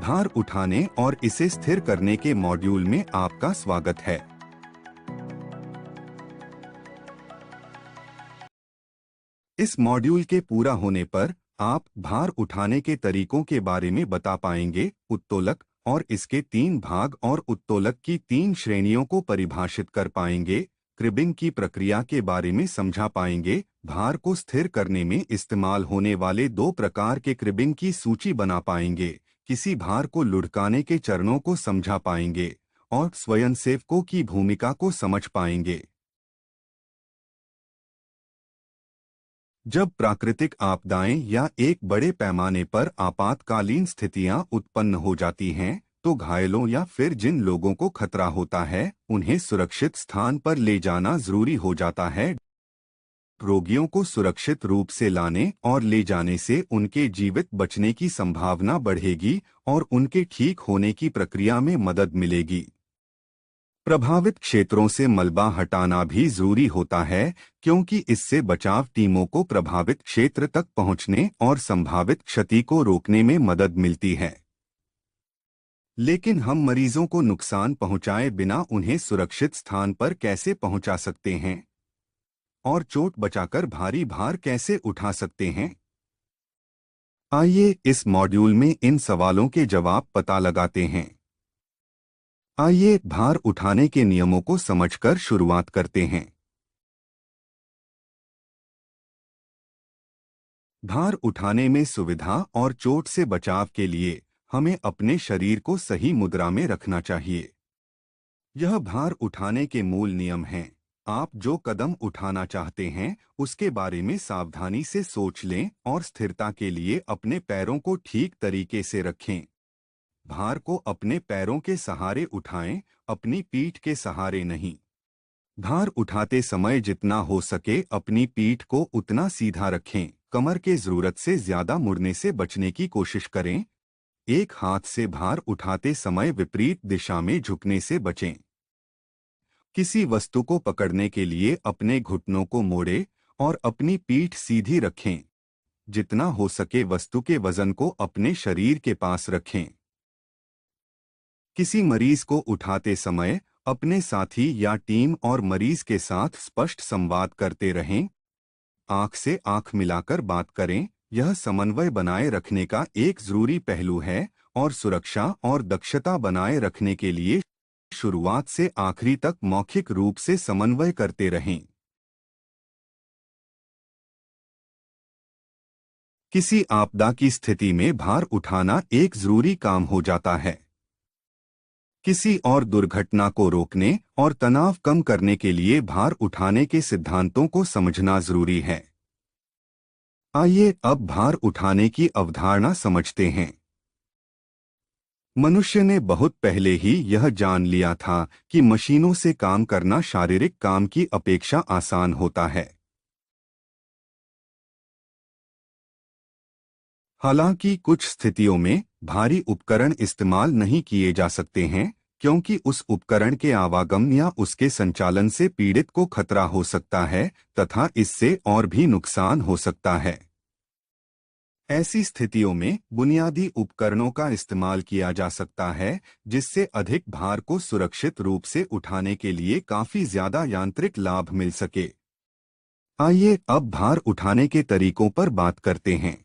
भार उठाने और इसे स्थिर करने के मॉड्यूल में आपका स्वागत है। इस मॉड्यूल के पूरा होने पर आप भार उठाने के तरीकों के बारे में बता पाएंगे, उत्तोलक और इसके 3 भाग और उत्तोलक की 3 श्रेणियों को परिभाषित कर पाएंगे, क्रिबिंग की प्रक्रिया के बारे में समझा पाएंगे, भार को स्थिर करने में इस्तेमाल होने वाले 2 प्रकार के क्रिबिंग की सूची बना पाएंगे, किसी भार को लुढ़काने के चरणों को समझा पाएंगे और स्वयंसेवकों की भूमिका को समझ पाएंगे। जब प्राकृतिक आपदाएं या एक बड़े पैमाने पर आपातकालीन स्थितियां उत्पन्न हो जाती हैं, तो घायलों या फिर जिन लोगों को खतरा होता है, उन्हें सुरक्षित स्थान पर ले जाना जरूरी हो जाता है। रोगियों को सुरक्षित रूप से लाने और ले जाने से उनके जीवित बचने की संभावना बढ़ेगी और उनके ठीक होने की प्रक्रिया में मदद मिलेगी। प्रभावित क्षेत्रों से मलबा हटाना भी जरूरी होता है, क्योंकि इससे बचाव टीमों को प्रभावित क्षेत्र तक पहुंचने और संभावित क्षति को रोकने में मदद मिलती है। लेकिन हम मरीजों को नुकसान पहुंचाए बिना उन्हें सुरक्षित स्थान पर कैसे पहुंचा सकते हैं और चोट बचाकर भारी भार कैसे उठा सकते हैं? आइए इस मॉड्यूल में इन सवालों के जवाब पता लगाते हैं। आइए भार उठाने के नियमों को समझकर शुरुआत करते हैं। भार उठाने में सुविधा और चोट से बचाव के लिए हमें अपने शरीर को सही मुद्रा में रखना चाहिए। यह भार उठाने के मूल नियम हैं। आप जो कदम उठाना चाहते हैं, उसके बारे में सावधानी से सोच लें और स्थिरता के लिए अपने पैरों को ठीक तरीके से रखें। भार को अपने पैरों के सहारे उठाएं, अपनी पीठ के सहारे नहीं। भार उठाते समय जितना हो सके अपनी पीठ को उतना सीधा रखें, कमर के जरूरत से ज्यादा मुड़ने से बचने की कोशिश करें। एक हाथ से भार उठाते समय विपरीत दिशा में झुकने से बचें। किसी वस्तु को पकड़ने के लिए अपने घुटनों को मोड़ें और अपनी पीठ सीधी रखें। जितना हो सके वस्तु के वजन को अपने शरीर के पास रखें। किसी मरीज को उठाते समय अपने साथी या टीम और मरीज के साथ स्पष्ट संवाद करते रहें। आंख से आंख मिलाकर बात करें, यह समन्वय बनाए रखने का एक जरूरी पहलू है और सुरक्षा और दक्षता बनाए रखने के लिए शुरुआत से आखिरी तक मौखिक रूप से समन्वय करते रहें। किसी आपदा की स्थिति में भार उठाना एक जरूरी काम हो जाता है। किसी और दुर्घटना को रोकने और तनाव कम करने के लिए भार उठाने के सिद्धांतों को समझना जरूरी है। आइए अब भार उठाने की अवधारणा समझते हैं। मनुष्य ने बहुत पहले ही यह जान लिया था कि मशीनों से काम करना शारीरिक काम की अपेक्षा आसान होता है। हालांकि कुछ स्थितियों में भारी उपकरण इस्तेमाल नहीं किए जा सकते हैं, क्योंकि उस उपकरण के आवागमन या उसके संचालन से पीड़ित को खतरा हो सकता है तथा इससे और भी नुकसान हो सकता है। ऐसी स्थितियों में बुनियादी उपकरणों का इस्तेमाल किया जा सकता है, जिससे अधिक भार को सुरक्षित रूप से उठाने के लिए काफी ज्यादा यांत्रिक लाभ मिल सके। आइए अब भार उठाने के तरीकों पर बात करते हैं।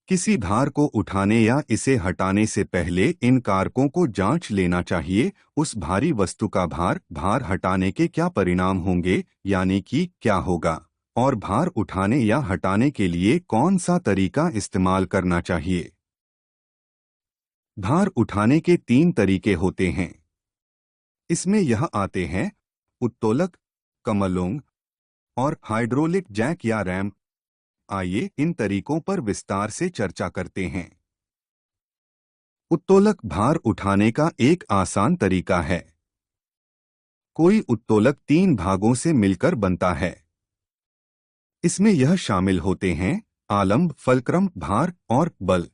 किसी भार को उठाने या इसे हटाने से पहले इन कारकों को जांच लेना चाहिए। उस भारी वस्तु का भार हटाने के क्या परिणाम होंगे, यानी कि क्या होगा, और भार उठाने या हटाने के लिए कौन सा तरीका इस्तेमाल करना चाहिए। भार उठाने के 3 तरीके होते हैं। इसमें यह आते हैं: उत्तोलक, कमलोंग और हाइड्रोलिक जैक या रैम्प। आइए इन तरीकों पर विस्तार से चर्चा करते हैं। उत्तोलक भार उठाने का एक आसान तरीका है। कोई उत्तोलक 3 भागों से मिलकर बनता है। इसमें यह शामिल होते हैं: आलंब, फलक्रम, भार और बल।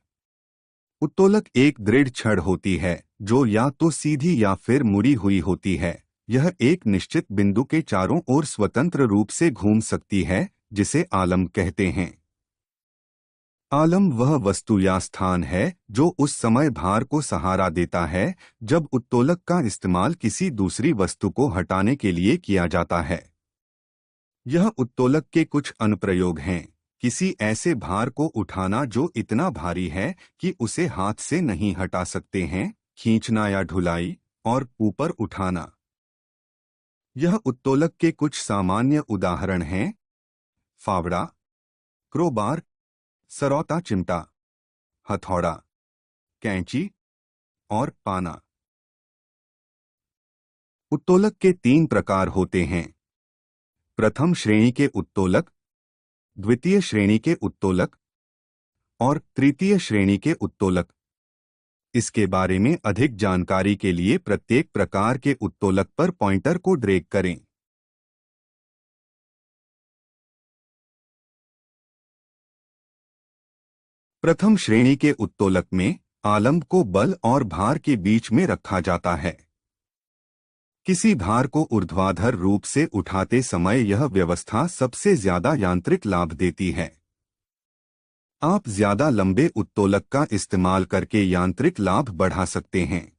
उत्तोलक एक दृढ़ छड़ होती है जो या तो सीधी या फिर मुड़ी हुई होती है। यह एक निश्चित बिंदु के चारों ओर स्वतंत्र रूप से घूम सकती है, जिसे आलंब कहते हैं। आलम वह वस्तु या स्थान है जो उस समय भार को सहारा देता है जब उत्तोलक का इस्तेमाल किसी दूसरी वस्तु को हटाने के लिए किया जाता है। यह उत्तोलक के कुछ अनुप्रयोग हैं। किसी ऐसे भार को उठाना जो इतना भारी है कि उसे हाथ से नहीं हटा सकते हैं, खींचना या ढुलाई, और ऊपर उठाना। यह उत्तोलक के कुछ सामान्य उदाहरण हैं: फावड़ा, क्रोबार, सरौता चिमटा, हथौड़ा, कैंची और पाना। उत्तोलक के 3 प्रकार होते हैं: प्रथम श्रेणी के उत्तोलक, द्वितीय श्रेणी के उत्तोलक और तृतीय श्रेणी के उत्तोलक। इसके बारे में अधिक जानकारी के लिए प्रत्येक प्रकार के उत्तोलक पर पॉइंटर को ड्रैग करें। प्रथम श्रेणी के उत्तोलक में आलम्ब को बल और भार के बीच में रखा जाता है। किसी भार को ऊर्ध्वाधर रूप से उठाते समय यह व्यवस्था सबसे ज्यादा यांत्रिक लाभ देती है। आप ज्यादा लंबे उत्तोलक का इस्तेमाल करके यांत्रिक लाभ बढ़ा सकते हैं।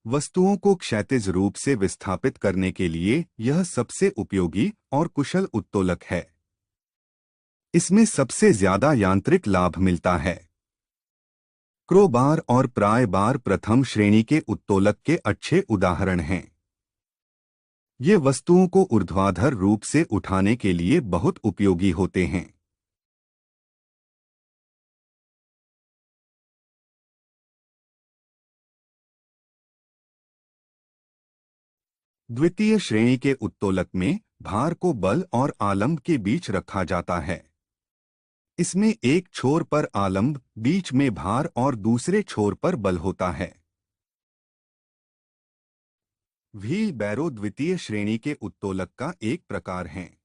वस्तुओं को क्षैतिज रूप से विस्थापित करने के लिए यह सबसे उपयोगी और कुशल उत्तोलक है। इसमें सबसे ज्यादा यांत्रिक लाभ मिलता है। क्रोबार और प्राय बार प्रथम श्रेणी के उत्तोलक के अच्छे उदाहरण हैं। ये वस्तुओं को ऊर्ध्वाधर रूप से उठाने के लिए बहुत उपयोगी होते हैं। द्वितीय श्रेणी के उत्तोलक में भार को बल और आलम्ब के बीच रखा जाता है। इसमें एक छोर पर आलम्ब, बीच में भार और दूसरे छोर पर बल होता है। व्हील बैरो द्वितीय श्रेणी के उत्तोलक का एक प्रकार है।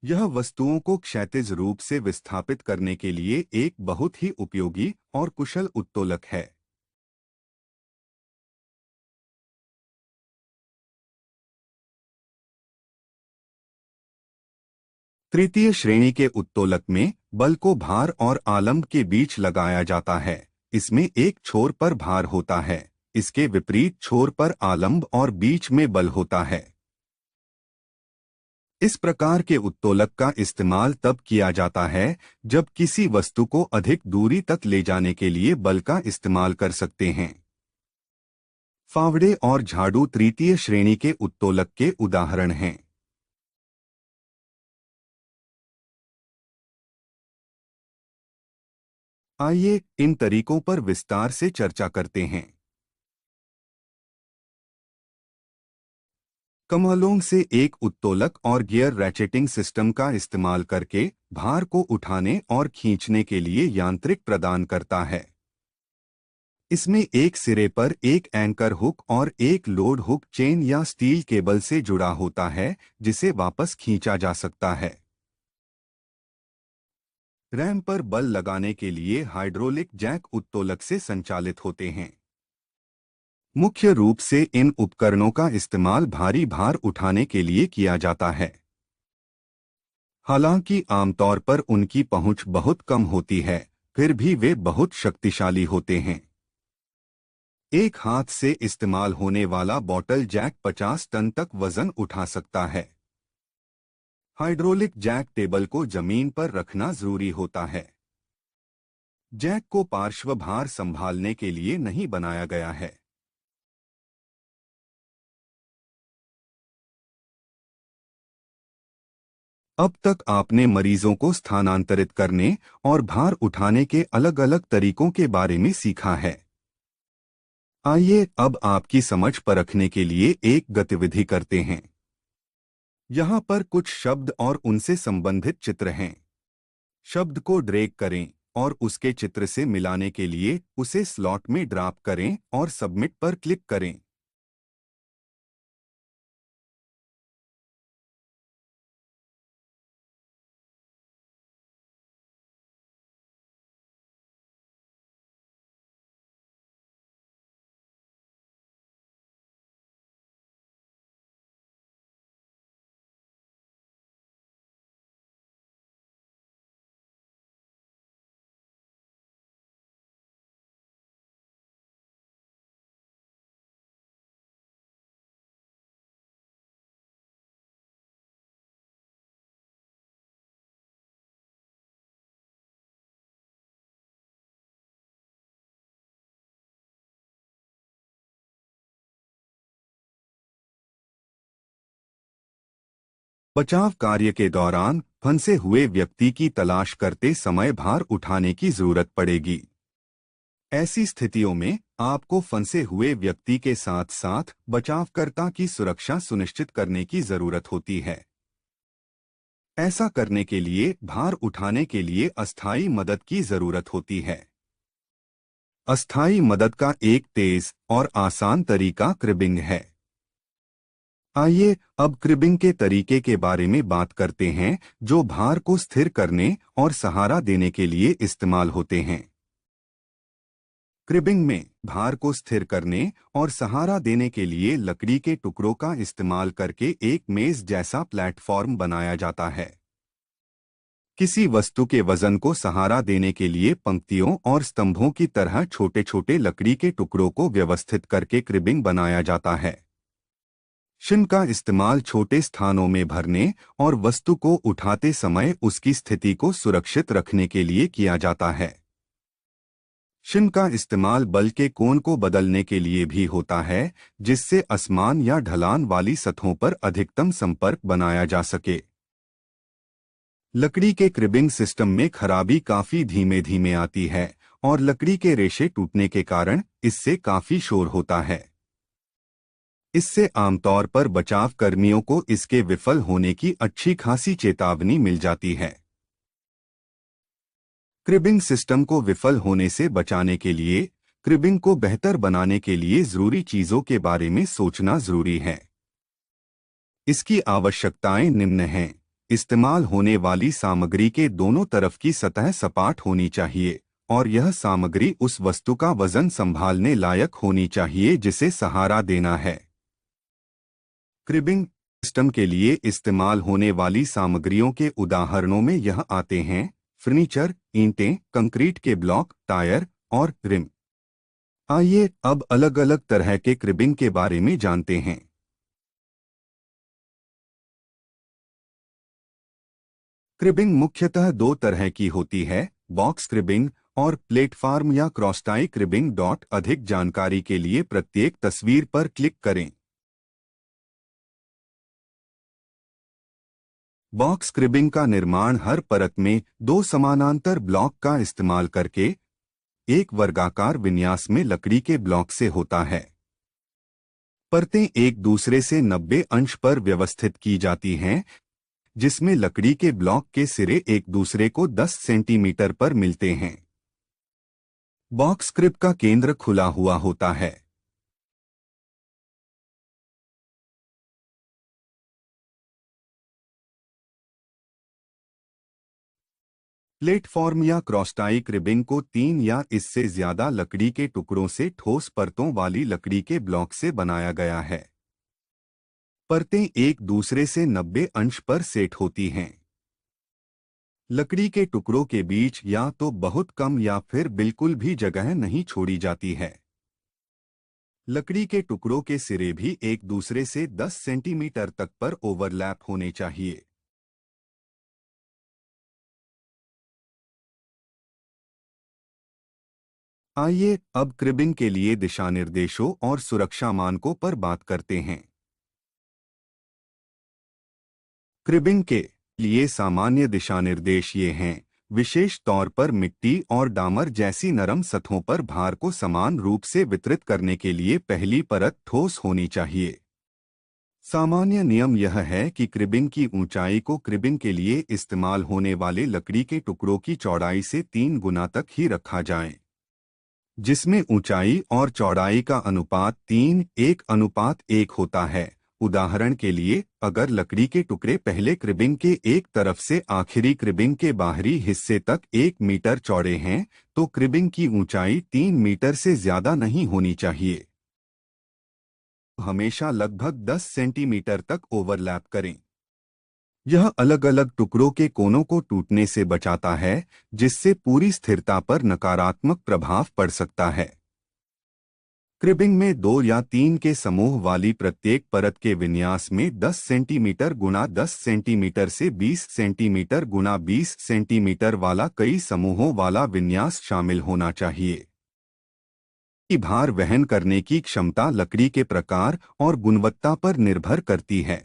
यह वस्तुओं को क्षैतिज रूप से विस्थापित करने के लिए एक बहुत ही उपयोगी और कुशल उत्तोलक है। तृतीय श्रेणी के उत्तोलक में बल को भार और आलम्ब के बीच लगाया जाता है। इसमें एक छोर पर भार होता है, इसके विपरीत छोर पर आलम्ब और बीच में बल होता है। इस प्रकार के उत्तोलक का इस्तेमाल तब किया जाता है जब किसी वस्तु को अधिक दूरी तक ले जाने के लिए बल का इस्तेमाल कर सकते हैं। फावड़े और झाड़ू तृतीय श्रेणी के उत्तोलक के उदाहरण हैं। आइए इन तरीकों पर विस्तार से चर्चा करते हैं। कमलोंग से एक उत्तोलक और गियर रैचेटिंग सिस्टम का इस्तेमाल करके भार को उठाने और खींचने के लिए यांत्रिक प्रदान करता है। इसमें एक सिरे पर एक एंकर हुक और एक लोड हुक चेन या स्टील केबल से जुड़ा होता है, जिसे वापस खींचा जा सकता है। रैम पर बल लगाने के लिए हाइड्रोलिक जैक उत्तोलक से संचालित होते हैं। मुख्य रूप से इन उपकरणों का इस्तेमाल भारी भार उठाने के लिए किया जाता है। हालांकि आमतौर पर उनकी पहुंच बहुत कम होती है, फिर भी वे बहुत शक्तिशाली होते हैं। एक हाथ से इस्तेमाल होने वाला बॉटल जैक 50 टन तक वजन उठा सकता है। हाइड्रोलिक जैक टेबल को जमीन पर रखना जरूरी होता है। जैक को पार्श्व भार संभालने के लिए नहीं बनाया गया है। अब तक आपने मरीजों को स्थानांतरित करने और भार उठाने के अलग-अलग तरीकों के बारे में सीखा है। आइए अब आपकी समझ परखने के लिए एक गतिविधि करते हैं। यहाँ पर कुछ शब्द और उनसे संबंधित चित्र हैं। शब्द को ड्रैग करें और उसके चित्र से मिलाने के लिए उसे स्लॉट में ड्रॉप करें और सबमिट पर क्लिक करें। बचाव कार्य के दौरान फंसे हुए व्यक्ति की तलाश करते समय भार उठाने की जरूरत पड़ेगी। ऐसी स्थितियों में आपको फंसे हुए व्यक्ति के साथ साथ बचावकर्ता की सुरक्षा सुनिश्चित करने की जरूरत होती है। ऐसा करने के लिए भार उठाने के लिए अस्थायी मदद की जरूरत होती है। अस्थायी मदद का एक तेज और आसान तरीका क्रिबिंग है। आइए अब क्रिबिंग के तरीके के बारे में बात करते हैं जो भार को स्थिर करने और सहारा देने के लिए इस्तेमाल होते हैं। क्रिबिंग में भार को स्थिर करने और सहारा देने के लिए लकड़ी के टुकड़ों का इस्तेमाल करके एक मेज जैसा प्लेटफॉर्म बनाया जाता है। किसी वस्तु के वजन को सहारा देने के लिए पंक्तियों और स्तंभों की तरह छोटे छोटे लकड़ी के टुकड़ों को व्यवस्थित करके क्रिबिंग बनाया जाता है। शिन का इस्तेमाल छोटे स्थानों में भरने और वस्तु को उठाते समय उसकी स्थिति को सुरक्षित रखने के लिए किया जाता है। शिन का इस्तेमाल बल के कोण को बदलने के लिए भी होता है, जिससे असमान या ढलान वाली सतहों पर अधिकतम संपर्क बनाया जा सके। लकड़ी के क्रिबिंग सिस्टम में खराबी काफी धीमे धीमे आती है और लकड़ी के रेशे टूटने के कारण इससे काफी शोर होता है। इससे आमतौर पर बचाव कर्मियों को इसके विफल होने की अच्छी खासी चेतावनी मिल जाती है। क्रिबिंग सिस्टम को विफल होने से बचाने के लिए क्रिबिंग को बेहतर बनाने के लिए जरूरी चीजों के बारे में सोचना जरूरी है। इसकी आवश्यकताएं निम्न हैं। इस्तेमाल होने वाली सामग्री के दोनों तरफ की सतह सपाट होनी चाहिए और यह सामग्री उस वस्तु का वजन संभालने लायक होनी चाहिए जिसे सहारा देना है। क्रिबिंग सिस्टम के लिए इस्तेमाल होने वाली सामग्रियों के उदाहरणों में यह आते हैं: फर्नीचर, ईंटें, कंक्रीट के ब्लॉक, टायर और रिम। आइए अब अलग अलग तरह के क्रिबिंग के बारे में जानते हैं। क्रिबिंग मुख्यतः दो तरह की होती है, बॉक्स क्रिबिंग और प्लेटफॉर्म या क्रॉसटाई क्रिबिंग। अधिक जानकारी के लिए प्रत्येक तस्वीर पर क्लिक करें। बॉक्स क्रिबिंग का निर्माण हर परत में दो समानांतर ब्लॉक का इस्तेमाल करके एक वर्गाकार विन्यास में लकड़ी के ब्लॉक से होता है। परतें एक दूसरे से 90 अंश पर व्यवस्थित की जाती हैं, जिसमें लकड़ी के ब्लॉक के सिरे एक दूसरे को 10 सेंटीमीटर पर मिलते हैं। बॉक्स क्रिब का केंद्र खुला हुआ होता है। प्लेटफॉर्म या क्रॉसटाई क्रिबिंग को 3 या इससे ज्यादा लकड़ी के टुकड़ों से ठोस परतों वाली लकड़ी के ब्लॉक से बनाया गया है। परतें एक दूसरे से 90 अंश पर सेट होती हैं। लकड़ी के टुकड़ों के बीच या तो बहुत कम या फिर बिल्कुल भी जगह नहीं छोड़ी जाती है। लकड़ी के टुकड़ों के सिरे भी एक दूसरे से 10 सेंटीमीटर तक पर ओवरलैप होने चाहिए। आइए अब क्रिबिंग के लिए दिशानिर्देशों और सुरक्षा मानकों पर बात करते हैं। क्रिबिंग के लिए सामान्य दिशानिर्देश ये हैं। विशेष तौर पर मिट्टी और डामर जैसी नरम सतहों पर भार को समान रूप से वितरित करने के लिए पहली परत ठोस होनी चाहिए। सामान्य नियम यह है कि क्रिबिंग की ऊंचाई को क्रिबिंग के लिए इस्तेमाल होने वाले लकड़ी के टुकड़ों की चौड़ाई से 3 गुना तक ही रखा जाए, जिसमें ऊंचाई और चौड़ाई का अनुपात 3:1:1 होता है। उदाहरण के लिए, अगर लकड़ी के टुकड़े पहले क्रिबिंग के एक तरफ से आखिरी क्रिबिंग के बाहरी हिस्से तक 1 मीटर चौड़े हैं, तो क्रिबिंग की ऊंचाई 3 मीटर से ज्यादा नहीं होनी चाहिए। हमेशा लगभग 10 सेंटीमीटर तक ओवरलैप करें। यह अलग अलग टुकड़ों के कोनों को टूटने से बचाता है, जिससे पूरी स्थिरता पर नकारात्मक प्रभाव पड़ सकता है। क्रिबिंग में 2 या 3 के समूह वाली प्रत्येक परत के विन्यास में 10 सेंटीमीटर गुना 10 सेंटीमीटर से 20 सेंटीमीटर गुना 20 सेंटीमीटर वाला कई समूहों वाला विन्यास शामिल होना चाहिए। की भार वहन करने की क्षमता लकड़ी के प्रकार और गुणवत्ता पर निर्भर करती है।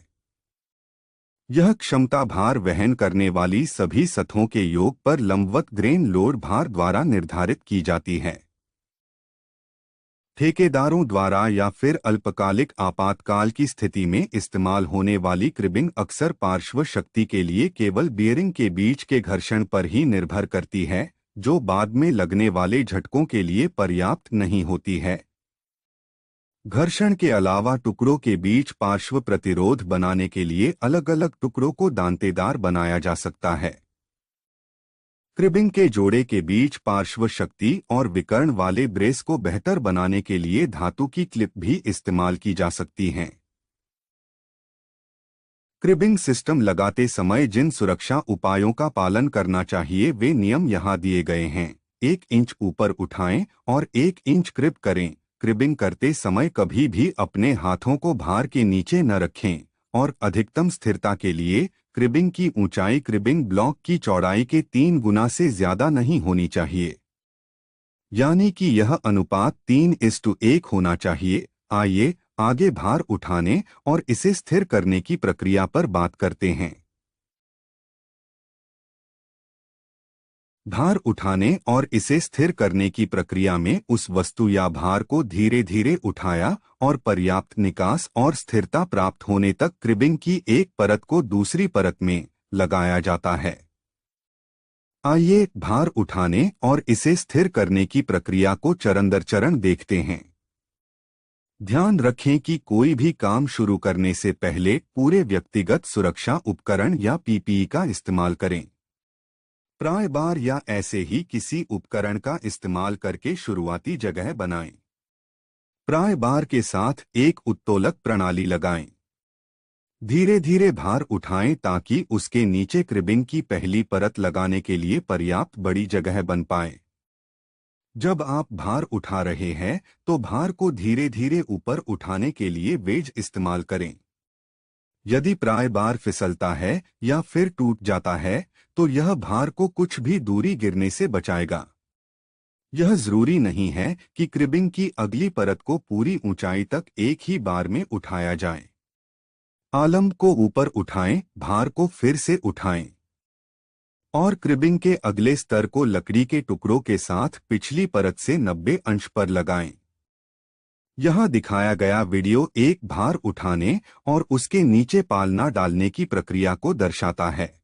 यह क्षमता भार वहन करने वाली सभी सतहों के योग पर लंबवत ग्रेन लोड भार द्वारा निर्धारित की जाती है। ठेकेदारों द्वारा या फिर अल्पकालिक आपातकाल की स्थिति में इस्तेमाल होने वाली क्रिबिंग अक्सर पार्श्व शक्ति के लिए केवल बियरिंग के बीच के घर्षण पर ही निर्भर करती है, जो बाद में लगने वाले झटकों के लिए पर्याप्त नहीं होती है। घर्षण के अलावा टुकड़ों के बीच पार्श्व प्रतिरोध बनाने के लिए अलग अलग टुकड़ों को दांतेदार बनाया जा सकता है। क्रिबिंग के जोड़े के बीच पार्श्व शक्ति और विकर्ण वाले ब्रेस को बेहतर बनाने के लिए धातु की क्लिप भी इस्तेमाल की जा सकती हैं। क्रिबिंग सिस्टम लगाते समय जिन सुरक्षा उपायों का पालन करना चाहिए वे नियम यहाँ दिए गए हैं। 1 इंच ऊपर उठाएं और 1 इंच क्रिब करें। क्रिबिंग करते समय कभी भी अपने हाथों को भार के नीचे न रखें और अधिकतम स्थिरता के लिए क्रिबिंग की ऊंचाई क्रिबिंग ब्लॉक की चौड़ाई के 3 गुना से ज्यादा नहीं होनी चाहिए, यानी कि यह अनुपात 3:1 होना चाहिए। आइए आगे भार उठाने और इसे स्थिर करने की प्रक्रिया पर बात करते हैं। भार उठाने और इसे स्थिर करने की प्रक्रिया में उस वस्तु या भार को धीरे धीरे उठाया और पर्याप्त निकास और स्थिरता प्राप्त होने तक क्रिबिंग की एक परत को दूसरी परत में लगाया जाता है। आइए भार उठाने और इसे स्थिर करने की प्रक्रिया को चरण दर चरण देखते हैं। ध्यान रखें कि कोई भी काम शुरू करने से पहले पूरे व्यक्तिगत सुरक्षा उपकरण या पीपीई का इस्तेमाल करें। प्राय बार या ऐसे ही किसी उपकरण का इस्तेमाल करके शुरुआती जगह बनाएं। प्राय बार के साथ एक उत्तोलक प्रणाली लगाएं। धीरे धीरे भार उठाएं ताकि उसके नीचे क्रिबिंग की पहली परत लगाने के लिए पर्याप्त बड़ी जगह बन पाए। जब आप भार उठा रहे हैं तो भार को धीरे धीरे ऊपर उठाने के लिए वेज इस्तेमाल करें। यदि प्राय बार फिसलता है या फिर टूट जाता है तो यह भार को कुछ भी दूरी गिरने से बचाएगा। यह जरूरी नहीं है कि क्रिबिंग की अगली परत को पूरी ऊंचाई तक एक ही बार में उठाया जाए। आलंब को ऊपर उठाएं, भार को फिर से उठाएं और क्रिबिंग के अगले स्तर को लकड़ी के टुकड़ों के साथ पिछली परत से 90 अंश पर लगाएं। यहाँ दिखाया गया वीडियो एक भार उठाने और उसके नीचे पालना डालने की प्रक्रिया को दर्शाता है।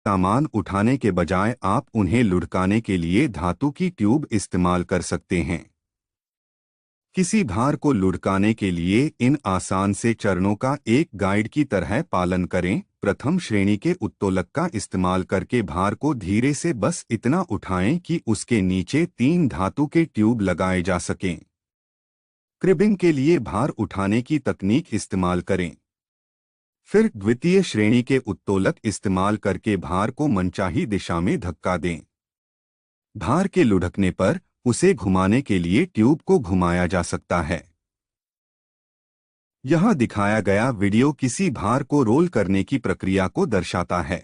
सामान उठाने के बजाय आप उन्हें लुढ़काने के लिए धातु की ट्यूब इस्तेमाल कर सकते हैं। किसी भार को लुढ़काने के लिए इन आसान से चरणों का एक गाइड की तरह पालन करें। प्रथम श्रेणी के उत्तोलक का इस्तेमाल करके भार को धीरे से बस इतना उठाएं कि उसके नीचे 3 धातु के ट्यूब लगाए जा सकें। क्रिबिंग के लिए भार उठाने की तकनीक इस्तेमाल करें। फिर द्वितीय श्रेणी के उत्तोलक इस्तेमाल करके भार को मनचाही दिशा में धक्का दें। भार के लुढ़कने पर उसे घुमाने के लिए ट्यूब को घुमाया जा सकता है। यहाँ दिखाया गया वीडियो किसी भार को रोल करने की प्रक्रिया को दर्शाता है।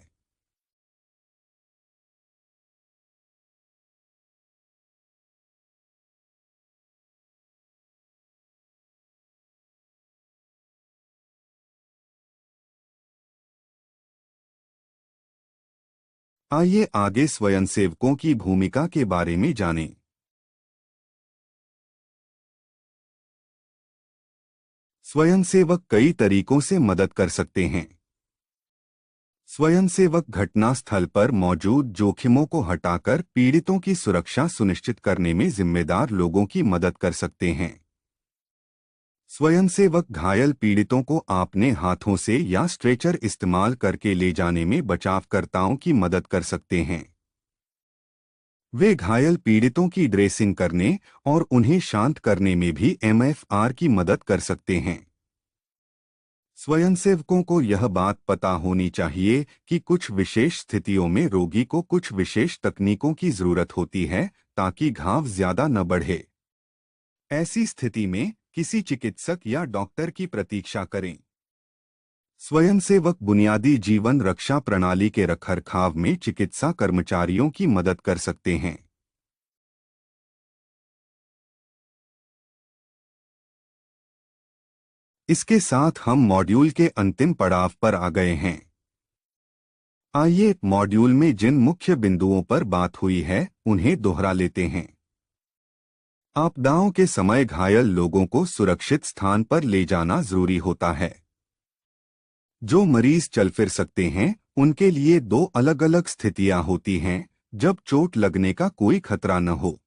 आइए आगे स्वयंसेवकों की भूमिका के बारे में जानें। स्वयंसेवक कई तरीकों से मदद कर सकते हैं। स्वयंसेवक घटनास्थल पर मौजूद जोखिमों को हटाकर पीड़ितों की सुरक्षा सुनिश्चित करने में जिम्मेदार लोगों की मदद कर सकते हैं। स्वयंसेवक घायल पीड़ितों को अपने हाथों से या स्ट्रेचर इस्तेमाल करके ले जाने में बचावकर्ताओं की मदद कर सकते हैं। वे घायल पीड़ितों की ड्रेसिंग करने और उन्हें शांत करने में भी एमएफआर की मदद कर सकते हैं। स्वयंसेवकों को यह बात पता होनी चाहिए कि कुछ विशेष स्थितियों में रोगी को कुछ विशेष तकनीकों की जरूरत होती है ताकि घाव ज्यादा न बढ़े। ऐसी स्थिति में किसी चिकित्सक या डॉक्टर की प्रतीक्षा करें। स्वयंसेवक बुनियादी जीवन रक्षा प्रणाली के रखरखाव में चिकित्सा कर्मचारियों की मदद कर सकते हैं। इसके साथ हम मॉड्यूल के अंतिम पड़ाव पर आ गए हैं। आइए मॉड्यूल में जिन मुख्य बिंदुओं पर बात हुई है उन्हें दोहरा लेते हैं। आपदाओं के समय घायल लोगों को सुरक्षित स्थान पर ले जाना जरूरी होता है। जो मरीज चल फिर सकते हैं उनके लिए दो अलग अलग स्थितियां होती हैं, जब चोट लगने का कोई खतरा न हो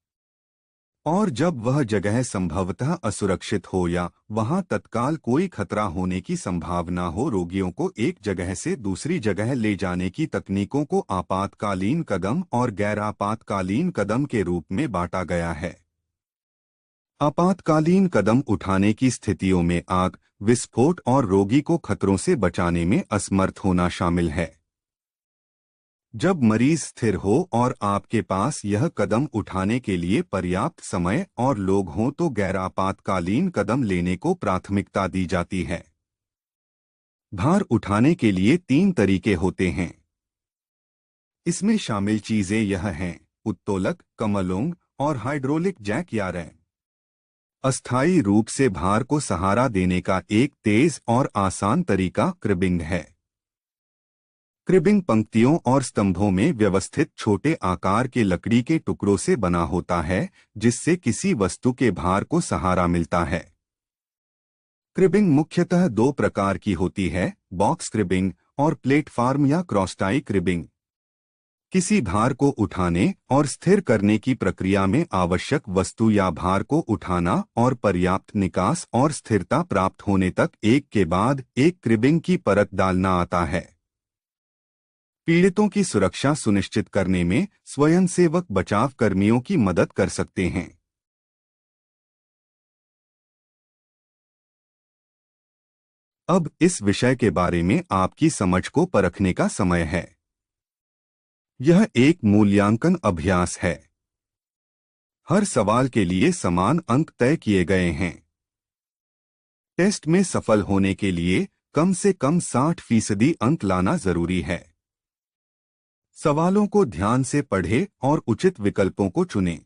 और जब वह जगह संभवतः असुरक्षित हो या वहां तत्काल कोई खतरा होने की संभावना हो। रोगियों को एक जगह से दूसरी जगह ले जाने की तकनीकों को आपातकालीन कदम और गैर आपातकालीन कदम के रूप में बांटा गया है। आपातकालीन कदम उठाने की स्थितियों में आग, विस्फोट और रोगी को खतरों से बचाने में असमर्थ होना शामिल है। जब मरीज स्थिर हो और आपके पास यह कदम उठाने के लिए पर्याप्त समय और लोग हों तो गैर आपातकालीन कदम लेने को प्राथमिकता दी जाती है। भार उठाने के लिए 3 तरीके होते हैं। इसमें शामिल चीजें यह हैं: उत्तोलक, कमलोंग और हाइड्रोलिक जैक या रैम। अस्थायी रूप से भार को सहारा देने का एक तेज और आसान तरीका क्रिबिंग है। क्रिबिंग पंक्तियों और स्तंभों में व्यवस्थित छोटे आकार के लकड़ी के टुकड़ों से बना होता है, जिससे किसी वस्तु के भार को सहारा मिलता है। क्रिबिंग मुख्यतः 2 प्रकार की होती है: बॉक्स क्रिबिंग और प्लेटफॉर्म या क्रॉसटाई क्रिबिंग। किसी भार को उठाने और स्थिर करने की प्रक्रिया में आवश्यक वस्तु या भार को उठाना और पर्याप्त निकास और स्थिरता प्राप्त होने तक एक के बाद एक क्रिबिंग की परत डालना आता है। पीड़ितों की सुरक्षा सुनिश्चित करने में स्वयंसेवक बचाव कर्मियों की मदद कर सकते हैं। अब इस विषय के बारे में आपकी समझ को परखने का समय है। यह एक मूल्यांकन अभ्यास है। हर सवाल के लिए समान अंक तय किए गए हैं। टेस्ट में सफल होने के लिए कम से कम 60% अंक लाना जरूरी है। सवालों को ध्यान से पढ़ें और उचित विकल्पों को चुनें।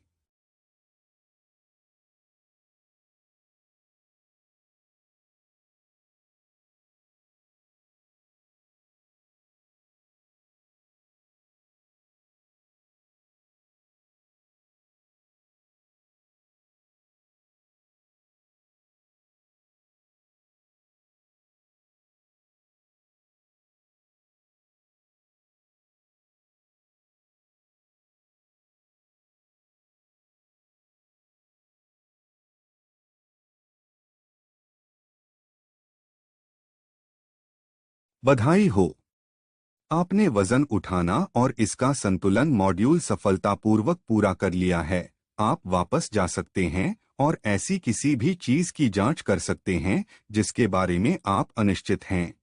बधाई हो, आपने वजन उठाना और इसका संतुलन मॉड्यूल सफलतापूर्वक पूरा कर लिया है। आप वापस जा सकते हैं और ऐसी किसी भी चीज की जांच कर सकते हैं जिसके बारे में आप अनिश्चित हैं।